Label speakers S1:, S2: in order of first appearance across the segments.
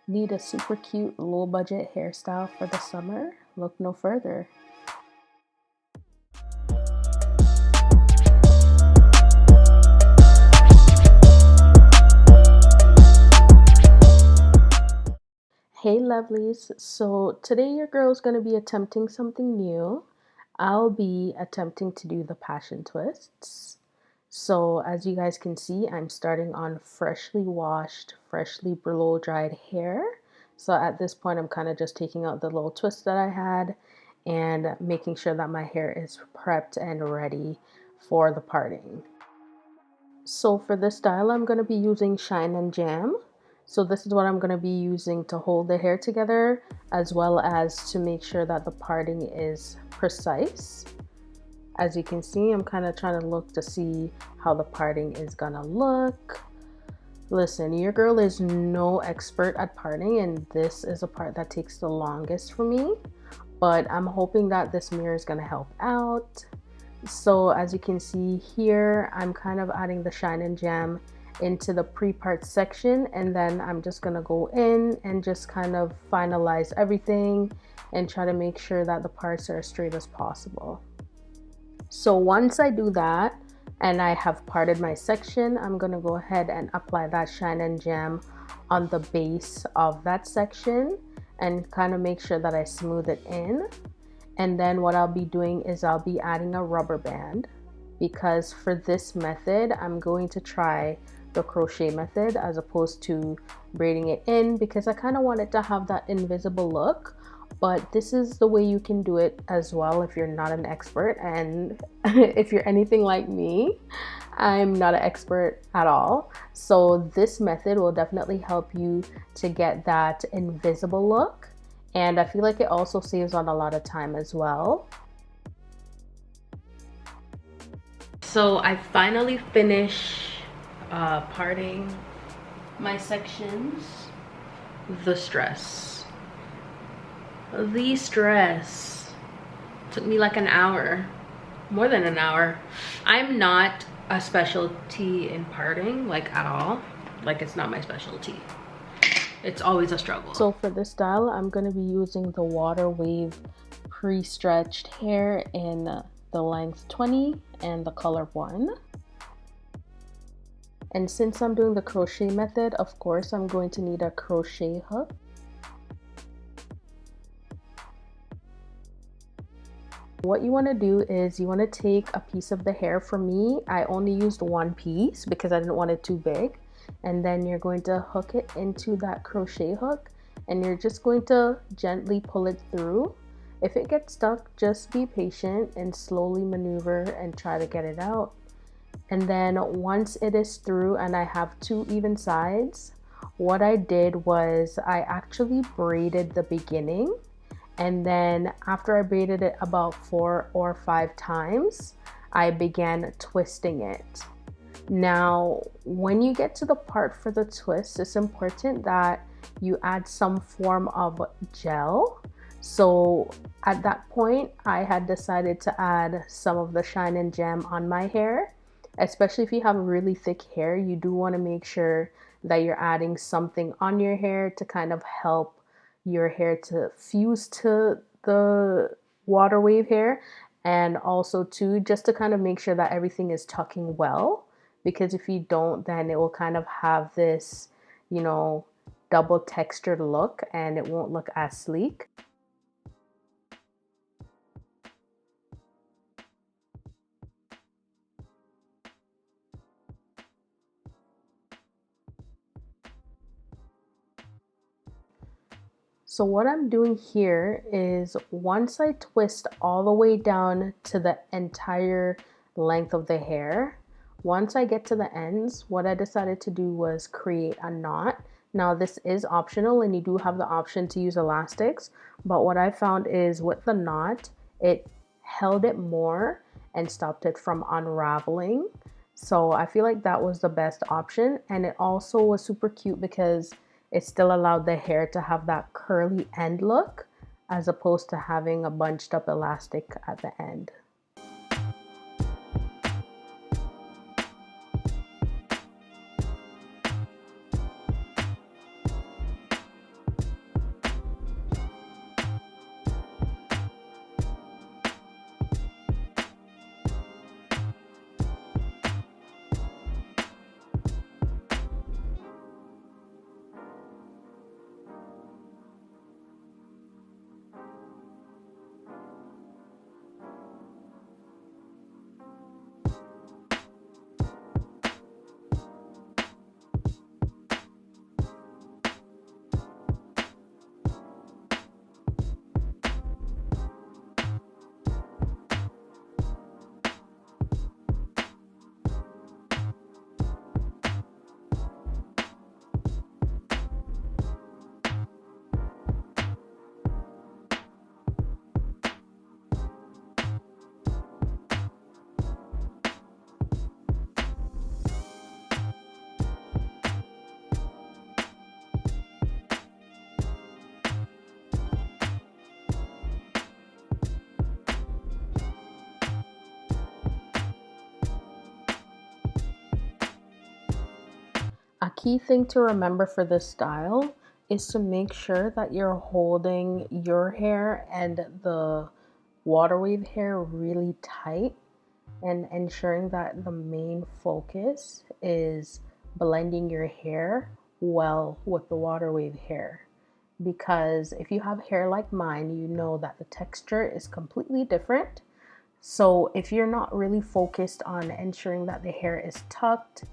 S1: Need a super cute low budget hairstyle for the summer? Look no further. Hey lovelies, so today your girl's gonna be attempting something new. I'll be attempting to do the passion twists. So as you guys can see, I'm starting on freshly washed, freshly blow dried hair. So at this point, I'm kind of just taking out the little twist that I had and making sure that my hair is prepped and ready for the parting. So for this style, I'm going to be using Shine and Jam. So this is what I'm going to be using to hold the hair together, as well as to make sure that the parting is precise. As you can see, I'm kind of trying to look to see how the parting is gonna look. Listen, your girl is no expert at parting, and this is a part that takes the longest for me, but I'm hoping that this mirror is gonna help out. So as you can see here, I'm kind of adding the Shine and Jam into the pre-part section, and then I'm just gonna go in and just kind of finalize everything and try to make sure that the parts are as straight as possible. So once I do that and I have parted my section, I'm gonna go ahead and apply that Shine and Jam on the base of that section and kind of make sure that I smooth it in. And then what I'll be doing is I'll be adding a rubber band, because for this method, I'm going to try the crochet method as opposed to braiding it in, because I kind of want it to have that invisible look. But this is the way you can do it as well if you're not an expert. And if you're anything like me, I'm not an expert at all. So this method will definitely help you to get that invisible look. And I feel like it also saves on a lot of time as well. So I finally finished parting my sections. The stress took me like an hour, more than an hour. I'm not a specialty in parting, like at all. Like, it's not my specialty. It's always a struggle. So for this style, I'm going to be using the water wave pre-stretched hair in the length 20 and the color 1. And since I'm doing the crochet method, of course, I'm going to need a crochet hook. What you want to do is you want to take a piece of the hair. For me, I only used one piece because I didn't want it too big. And then you're going to hook it into that crochet hook, and you're just going to gently pull it through. If it gets stuck, just be patient and slowly maneuver and try to get it out. And then once it is through and I have 2 even sides, what I did was I actually braided the beginning. And then after I braided it about 4 or 5 times, I began twisting it. Now, when you get to the part for the twist, it's important that you add some form of gel. So at that point, I had decided to add some of the Shine and Jam on my hair. Especially if you have really thick hair, you do want to make sure that you're adding something on your hair to kind of help your hair to fuse to the water wave hair, and also too just to kind of make sure that everything is tucking well, because if you don't, then it will kind of have this, you know, double textured look and it won't look as sleek. So what I'm doing here is once I twist all the way down to the entire length of the hair, once I get to the ends, what I decided to do was create a knot. Now this is optional and you do have the option to use elastics, but what I found is with the knot, it held it more and stopped it from unraveling. So I feel like that was the best option, and it also was super cute because it still allowed the hair to have that curly end look as opposed to having a bunched up elastic at the end. A key thing to remember for this style is to make sure that you're holding your hair and the water wave hair really tight and ensuring that the main focus is blending your hair well with the water wave hair. Because if you have hair like mine, you know that the texture is completely different. So if you're not really focused on ensuring that the hair is tucked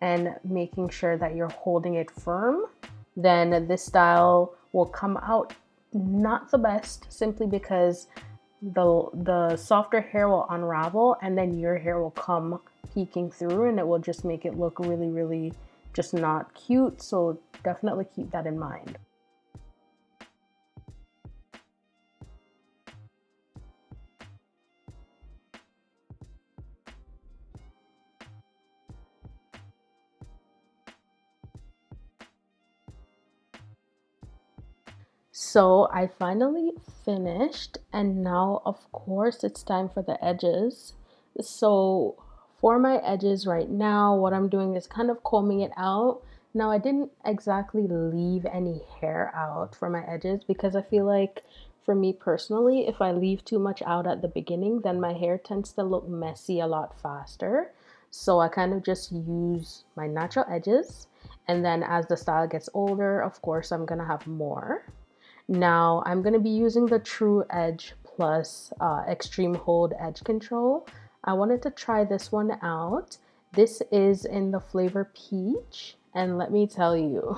S1: and making sure that you're holding it firm, then this style will come out not the best, simply because the softer hair will unravel and then your hair will come peeking through, and it will just make it look really just not cute. So definitely keep that in mind. So I finally finished, and now of course it's time for the edges. So for my edges right now, what I'm doing is kind of combing it out. Now I didn't exactly leave any hair out for my edges because I feel like, for me personally, if I leave too much out at the beginning, then my hair tends to look messy a lot faster. So I kind of just use my natural edges, and then as the style gets older, of course I'm gonna have more. Now I'm going to be using the True Edge Plus Extreme Hold Edge Control. I wanted to try this one out. This is in the flavor peach, and let me tell you,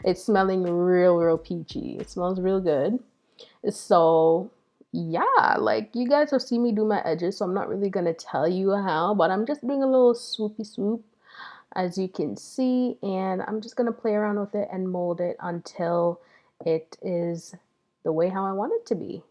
S1: it's smelling real peachy. It smells real good. So yeah, like, you guys have seen me do my edges, so I'm not really going to tell you how, but I'm just doing a little swoopy swoop, as you can see, and I'm just gonna play around with it and mold it until it is the way how I want it to be.